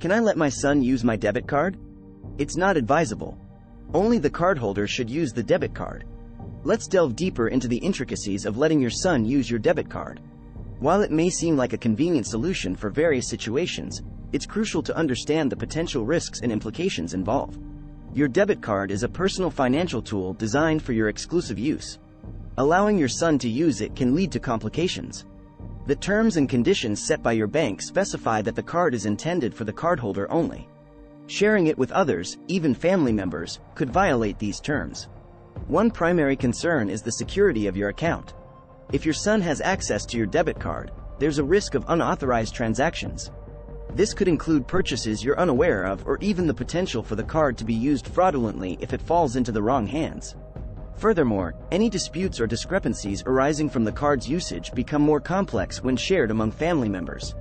Can I let my son use my debit card? It's not advisable. Only the cardholder should use the debit card. Let's delve deeper into the intricacies of letting your son use your debit card. While it may seem like a convenient solution for various situations, it's crucial to understand the potential risks and implications involved. Your debit card is a personal financial tool designed for your exclusive use. Allowing your son to use it can lead to complications. The terms and conditions set by your bank specify that the card is intended for the cardholder only. Sharing it with others, even family members, could violate these terms. One primary concern is the security of your account. If your son has access to your debit card, there's a risk of unauthorized transactions. This could include purchases you're unaware of or even the potential for the card to be used fraudulently if it falls into the wrong hands. Furthermore, any disputes or discrepancies arising from the card's usage become more complex when shared among family members.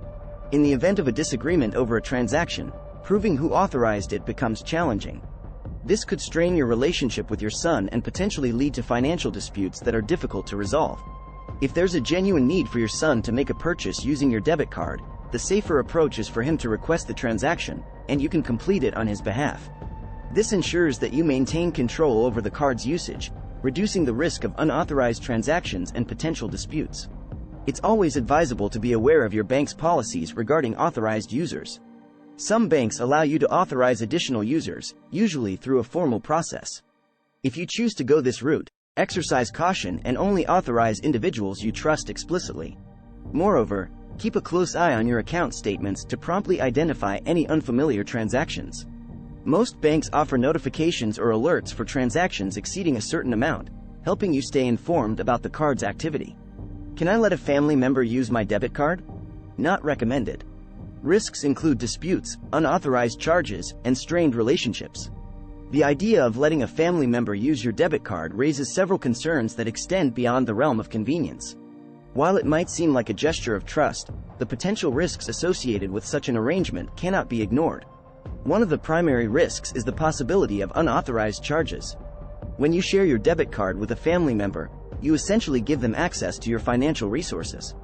In the event of a disagreement over a transaction, proving who authorized it becomes challenging. This could strain your relationship with your son and potentially lead to financial disputes that are difficult to resolve. If there's a genuine need for your son to make a purchase using your debit card, the safer approach is for him to request the transaction, and you can complete it on his behalf. This ensures that you maintain control over the card's usage, reducing the risk of unauthorized transactions and potential disputes. It's always advisable to be aware of your bank's policies regarding authorized users. Some banks allow you to authorize additional users, usually through a formal process. If you choose to go this route, exercise caution and only authorize individuals you trust explicitly. Moreover, keep a close eye on your account statements to promptly identify any unfamiliar transactions. Most banks offer notifications or alerts for transactions exceeding a certain amount, helping you stay informed about the card's activity. Can I let a family member use my debit card? Not recommended. Risks include disputes, unauthorized charges, and strained relationships. The idea of letting a family member use your debit card raises several concerns that extend beyond the realm of convenience. While it might seem like a gesture of trust, the potential risks associated with such an arrangement cannot be ignored. One of the primary risks is the possibility of unauthorized charges. When you share your debit card with a family member, you essentially give them access to your financial resources.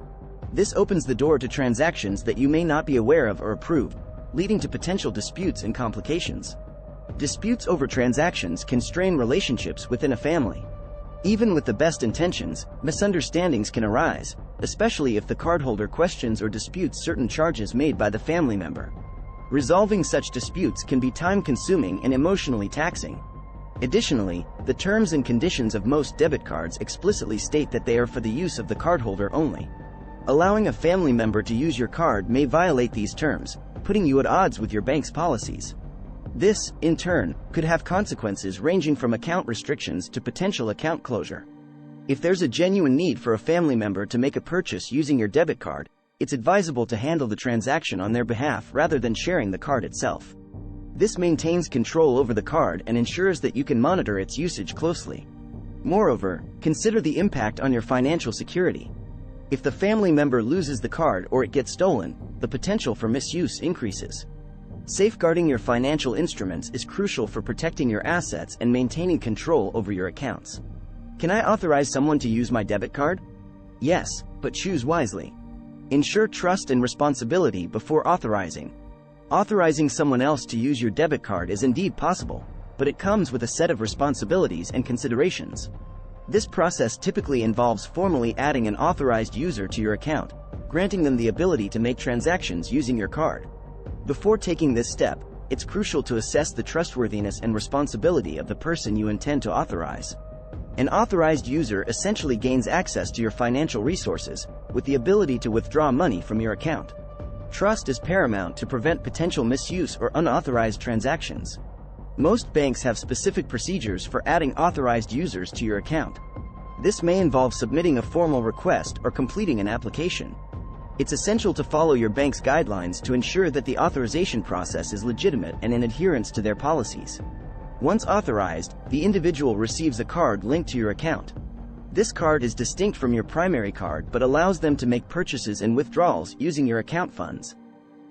This opens the door to transactions that you may not be aware of or approve, leading to potential disputes and complications. Disputes over transactions can strain relationships within a family. Even with the best intentions, misunderstandings can arise, especially if the cardholder questions or disputes certain charges made by the family member. Resolving such disputes can be time-consuming and emotionally taxing. Additionally, the terms and conditions of most debit cards explicitly state that they are for the use of the cardholder only. Allowing a family member to use your card may violate these terms, putting you at odds with your bank's policies. This, in turn, could have consequences ranging from account restrictions to potential account closure. If there's a genuine need for a family member to make a purchase using your debit card, it's advisable to handle the transaction on their behalf rather than sharing the card itself. This maintains control over the card and ensures that you can monitor its usage closely. Moreover, consider the impact on your financial security. If the family member loses the card or it gets stolen, the potential for misuse increases. Safeguarding your financial instruments is crucial for protecting your assets and maintaining control over your accounts. Can I authorize someone to use my debit card? Yes, but choose wisely. Ensure trust and responsibility before authorizing. Authorizing someone else to use your debit card is indeed possible, but it comes with a set of responsibilities and considerations. This process typically involves formally adding an authorized user to your account, granting them the ability to make transactions using your card. Before taking this step, it's crucial to assess the trustworthiness and responsibility of the person you intend to authorize. An authorized user essentially gains access to your financial resources, with the ability to withdraw money from your account. Trust is paramount to prevent potential misuse or unauthorized transactions. Most banks have specific procedures for adding authorized users to your account. This may involve submitting a formal request or completing an application. It's essential to follow your bank's guidelines to ensure that the authorization process is legitimate and in adherence to their policies. Once authorized, the individual receives a card linked to your account. This card is distinct from your primary card but allows them to make purchases and withdrawals using your account funds.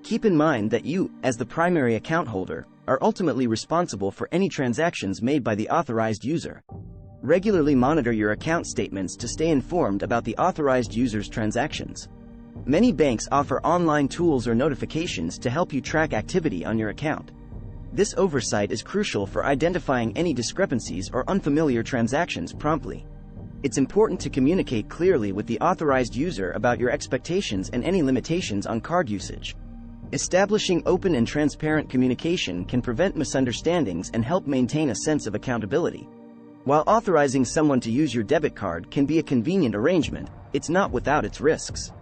Keep in mind that you, as the primary account holder, are ultimately responsible for any transactions made by the authorized user. Regularly monitor your account statements to stay informed about the authorized user's transactions. Many banks offer online tools or notifications to help you track activity on your account. This oversight is crucial for identifying any discrepancies or unfamiliar transactions promptly. It's important to communicate clearly with the authorized user about your expectations and any limitations on card usage. Establishing open and transparent communication can prevent misunderstandings and help maintain a sense of accountability. While authorizing someone to use your debit card can be a convenient arrangement, it's not without its risks.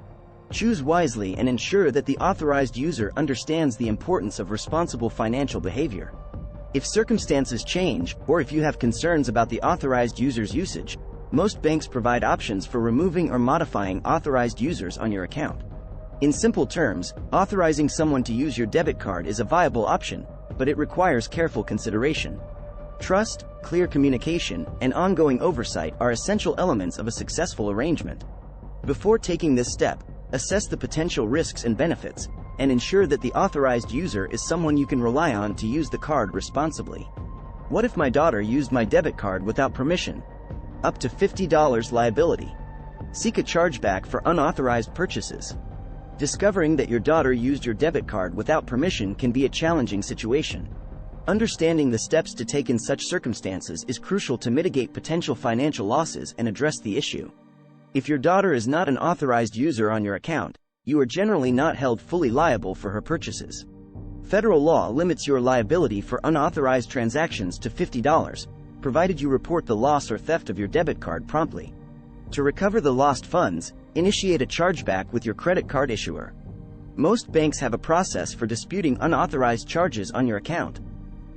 Choose wisely and ensure that the authorized user understands the importance of responsible financial behavior. If circumstances change, or if you have concerns about the authorized user's usage, most banks provide options for removing or modifying authorized users on your account. In simple terms, authorizing someone to use your debit card is a viable option, but it requires careful consideration. Trust, clear communication, and ongoing oversight are essential elements of a successful arrangement. Before taking this step, assess the potential risks and benefits, and ensure that the authorized user is someone you can rely on to use the card responsibly. What if my daughter used my debit card without permission? Up to $50 liability. Seek a chargeback for unauthorized purchases. Discovering that your daughter used your debit card without permission can be a challenging situation. Understanding the steps to take in such circumstances is crucial to mitigate potential financial losses and address the issue. If your daughter is not an authorized user on your account, you are generally not held fully liable for her purchases. Federal law limits your liability for unauthorized transactions to $50, provided you report the loss or theft of your debit card promptly. To recover the lost funds, initiate a chargeback with your credit card issuer. Most banks have a process for disputing unauthorized charges on your account.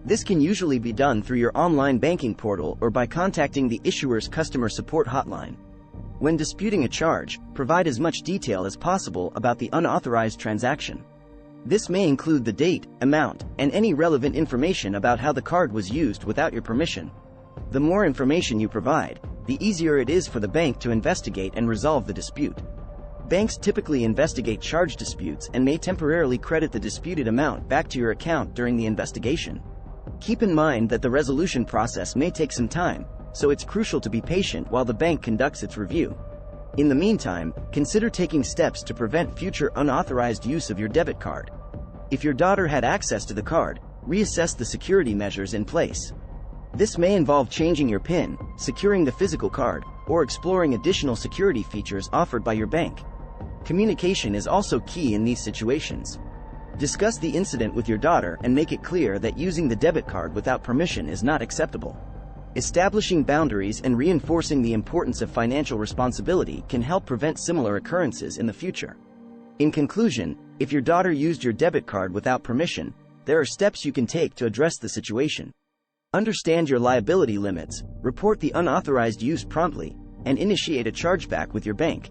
This can usually be done through your online banking portal or by contacting the issuer's customer support hotline. When disputing a charge, provide as much detail as possible about the unauthorized transaction. This may include the date, amount, and any relevant information about how the card was used without your permission. The more information you provide, the easier it is for the bank to investigate and resolve the dispute. Banks typically investigate charge disputes and may temporarily credit the disputed amount back to your account during the investigation. Keep in mind that the resolution process may take some time, so it's crucial to be patient while the bank conducts its review. In the meantime, consider taking steps to prevent future unauthorized use of your debit card. If your daughter had access to the card, reassess the security measures in place. This may involve changing your PIN, securing the physical card, or exploring additional security features offered by your bank. Communication is also key in these situations. Discuss the incident with your daughter and make it clear that using the debit card without permission is not acceptable. Establishing boundaries and reinforcing the importance of financial responsibility can help prevent similar occurrences in the future. In conclusion, if your daughter used your debit card without permission, there are steps you can take to address the situation. Understand your liability limits, report the unauthorized use promptly, and initiate a chargeback with your bank.